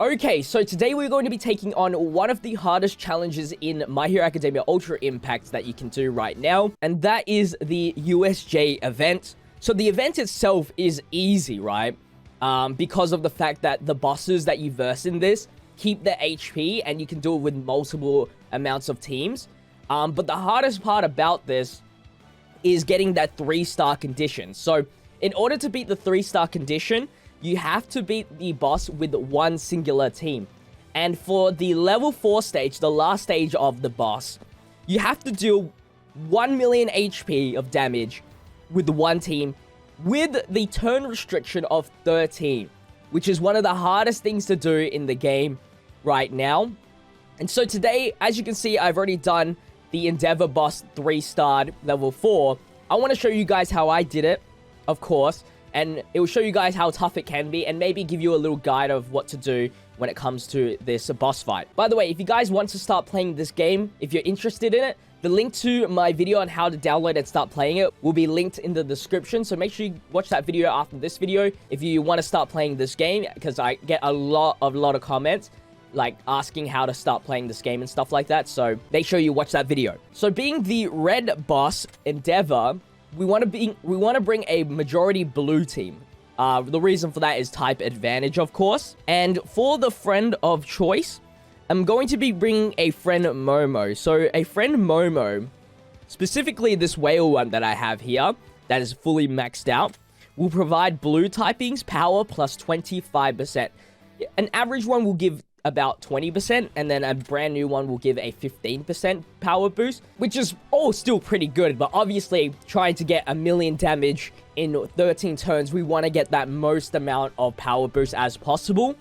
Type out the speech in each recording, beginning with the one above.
Okay, so today we're going to be taking on one of the hardest challenges in My Hero Academia Ultra Impact that you can do right now, and that is the USJ event. So the event itself is easy, right? Because of the fact that the bosses that you verse in this keep the HP, and you can do it with multiple amounts of teams. But the hardest part about this is getting that 3-star condition. So in order to beat the 3-star condition, you have to beat the boss with one singular team. And for the level 4 stage, the last stage of the boss, you have to do 1 million HP of damage with one team with the turn restriction of 13, which is one of the hardest things to do in the game right now. And so today, as you can see, I've already done the Endeavor boss 3-starred level 4. I want to show you guys how I did it, of course, and it will show you guys how tough it can be and maybe give you a little guide of what to do when it comes to this boss fight. By the way, if you guys want to start playing this game, if you're interested in it, the link to my video on how to download and start playing it will be linked in the description. So make sure you watch that video after this video if you want to start playing this game, because I get a lot of comments like asking how to start playing this game and stuff like that. So make sure you watch that video. So being the red boss Endeavor, we want to bring a majority blue team. The reason for that is type advantage, of course. And for the friend of choice, I'm going to be bringing a friend Momo. So a friend Momo, specifically this whale one that I have here, that is fully maxed out, will provide blue typings power plus 25%. An average one will give about 20%, and then a brand new one will give a 15% power boost, which is all still pretty good. But obviously, trying to get a million damage in 13 turns, we want to get that most amount of power boost as possible.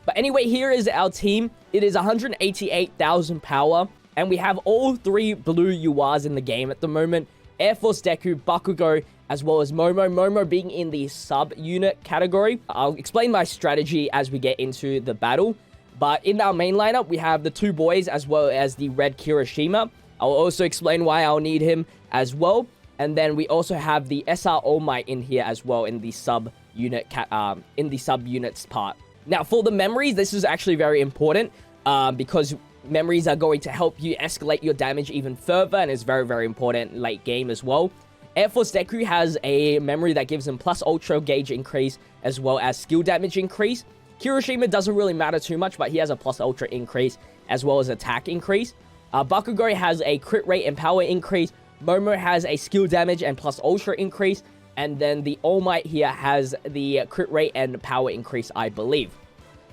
But anyway, here is our team. It is 188,000 power, and we have all 3 blue URs in the game at the moment: Air Force Deku, Bakugo, as well as Momo. Momo being in the sub-unit category. I'll explain my strategy as we get into the battle. But in our main lineup, we have the 2 boys as well as the red Kirishima. I'll also explain why I'll need him as well. And then we also have the SR All Might in here as well in the sub-unit sub-units part. Now, for the memories, this is actually very important because memories are going to help you escalate your damage even further, and is very, very important late game as well. Air Force Deku has a memory that gives him plus ultra gauge increase as well as skill damage increase. Kirishima doesn't really matter too much, but he has a plus ultra increase as well as attack increase. Bakugo has a crit rate and power increase. Momo has a skill damage and plus ultra increase. And then the All Might here has the crit rate and power increase, I believe.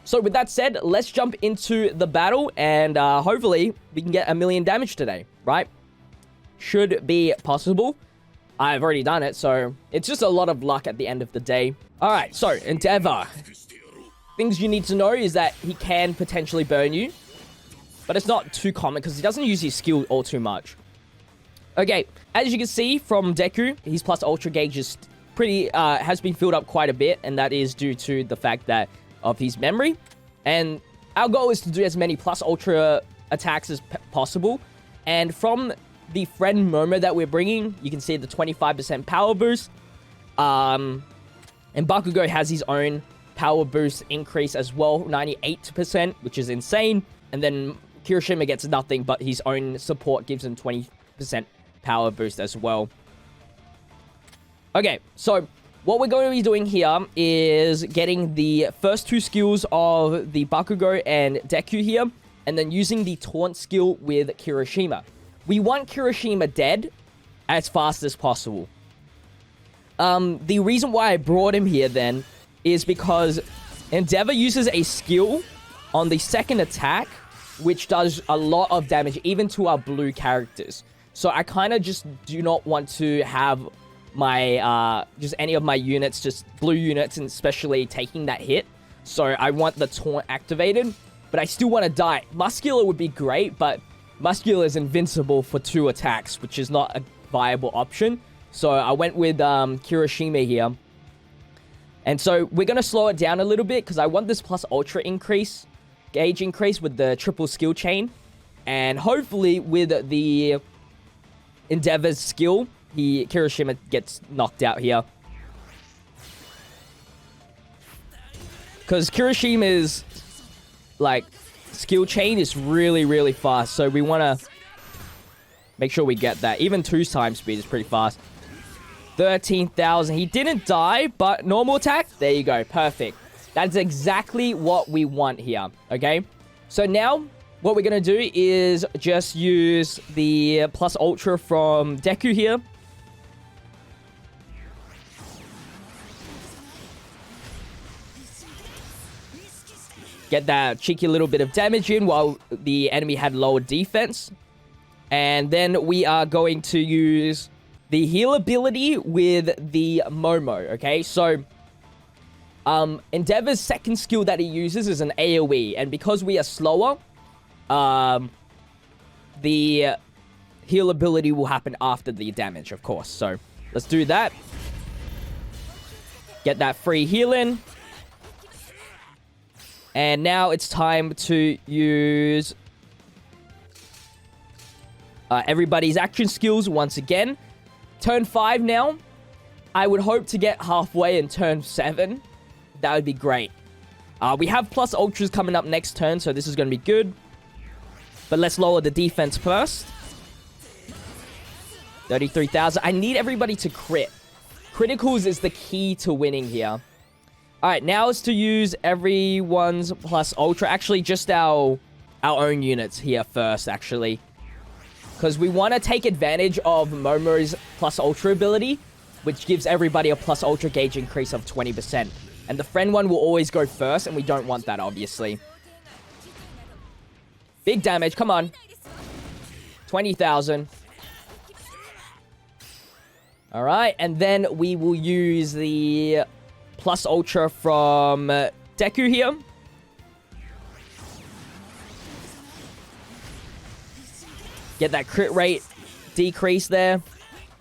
So with that said, let's jump into the battle, and hopefully we can get a million damage today, right? Should be possible. I've already done it, so it's just a lot of luck at the end of the day. All right, so Endeavor. Things you need to know is that he can potentially burn you, but it's not too common because he doesn't use his skill all too much. Okay, as you can see from Deku, his plus ultra gauge is pretty has been filled up quite a bit, and that is due to the fact that of his memory. And our goal is to do as many plus ultra attacks as possible. And from the friend Momo that we're bringing, you can see the 25% power boost. And Bakugo has his own power boost increase as well, 98%, which is insane. And then Kirishima gets nothing, but his own support gives him 20% power boost as well. Okay, so what we're going to be doing here is getting the first 2 skills of the Bakugo and Deku here, and then using the taunt skill with Kirishima. We want Kirishima dead as fast as possible. The reason why I brought him here then is because Endeavor uses a skill on the second attack, which does a lot of damage, even to our blue characters. So I kind of just do not want to have my, just any of my units, just blue units, and especially taking that hit. So I want the taunt activated, but I still want to die. Muscular would be great, but Muscular is invincible for 2 attacks, which is not a viable option. So I went with Kirishima here. And so we're going to slow it down a little bit because I want this plus ultra increase, gauge increase with the triple skill chain. And hopefully with the Endeavor's skill, Kirishima gets knocked out here. Because Kirishima's like, skill chain is really, really fast. So we want to make sure we get that. Even 2's time speed is pretty fast. 13,000. He didn't die, but normal attack. There you go. Perfect. That's exactly what we want here. Okay. So now what we're going to do is just use the plus ultra from Deku here. Get that cheeky little bit of damage in while the enemy had lower defense. And then we are going to use the heal ability with the Momo, okay? So, Endeavor's second skill that he uses is an AoE. And because we are slower, the heal ability will happen after the damage, of course. So, let's do that. Get that free heal in. And now it's time to use everybody's action skills once again. Turn 5 now. I would hope to get halfway in turn 7. That would be great. We have plus ultras coming up next turn, so this is going to be good. But let's lower the defense first. 33,000. I need everybody to crit. Criticals is the key to winning here. Alright, now it's to use everyone's plus ultra. Actually, just our own units here first, actually. Because we want to take advantage of Momo's plus ultra ability, which gives everybody a plus ultra gauge increase of 20%. And the friend one will always go first, and we don't want that, obviously. Big damage, come on. 20,000. Alright, and then we will use the plus ultra from Deku here. Get that crit rate decrease there.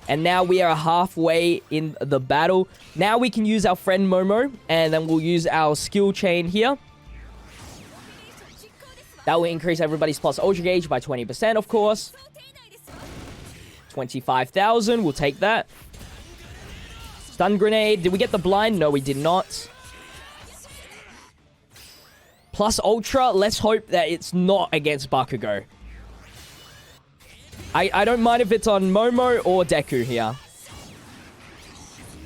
And now we are halfway in the battle. Now we can use our friend Momo. And then we'll use our skill chain here. That will increase everybody's plus ultra gauge by 20%, of course. 25,000. We'll take that. Stun grenade. Did we get the blind? No, we did not. Plus ultra. Let's hope that it's not against Bakugo. I don't mind if it's on Momo or Deku here.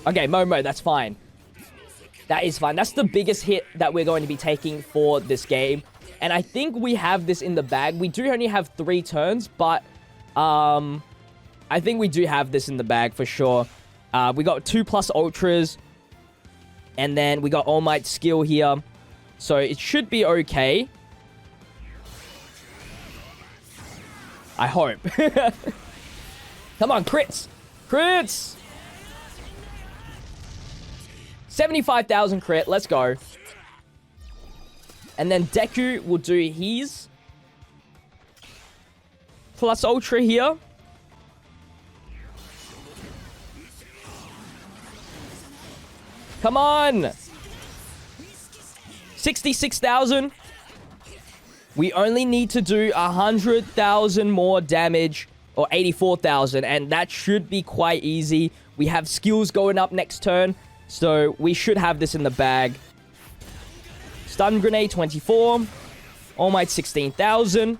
Okay, Momo, that's fine. That is fine. That's the biggest hit that we're going to be taking for this game. And I think we have this in the bag. We do only have 3 turns, but I think we do have this in the bag for sure. We got 2 plus ultras. And then we got All Might skill here. So it should be okay. I hope. Come on, crits. Crits. 75,000 crit. Let's go. And then Deku will do his plus ultra here. Come on. 66,000. We only need to do 100,000 more damage, or 84,000, and that should be quite easy. We have skills going up next turn, so we should have this in the bag. Stun grenade, 24. All Might, 16,000.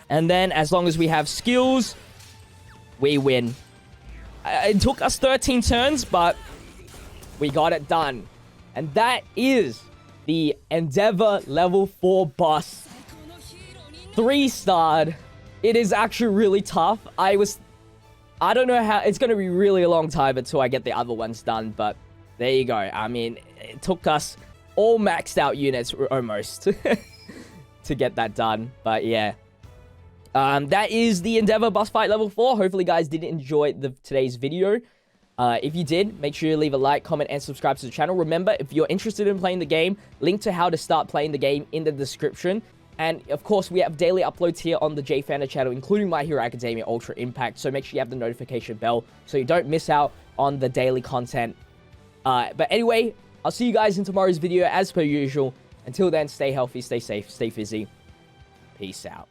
And then, as long as we have skills, we win. It took us 13 turns, but we got it done. And that is the Endeavor level 4 boss. 3-starred. It is actually really tough. I don't know how... It's going to be really a long time until I get the other ones done. But there you go. I mean, it took us all maxed out units almost to get that done. But yeah. That is the Endeavor boss fight level 4. Hopefully, guys did enjoy today's video. If you did, make sure you leave a like, comment, and subscribe to the channel. Remember, if you're interested in playing the game, link to how to start playing the game in the description. And, of course, we have daily uploads here on the JPhanta channel, including My Hero Academia Ultra Impact. So make sure you have the notification bell so you don't miss out on the daily content. But anyway, I'll see you guys in tomorrow's video as per usual. Until then, stay healthy, stay safe, stay fizzy. Peace out.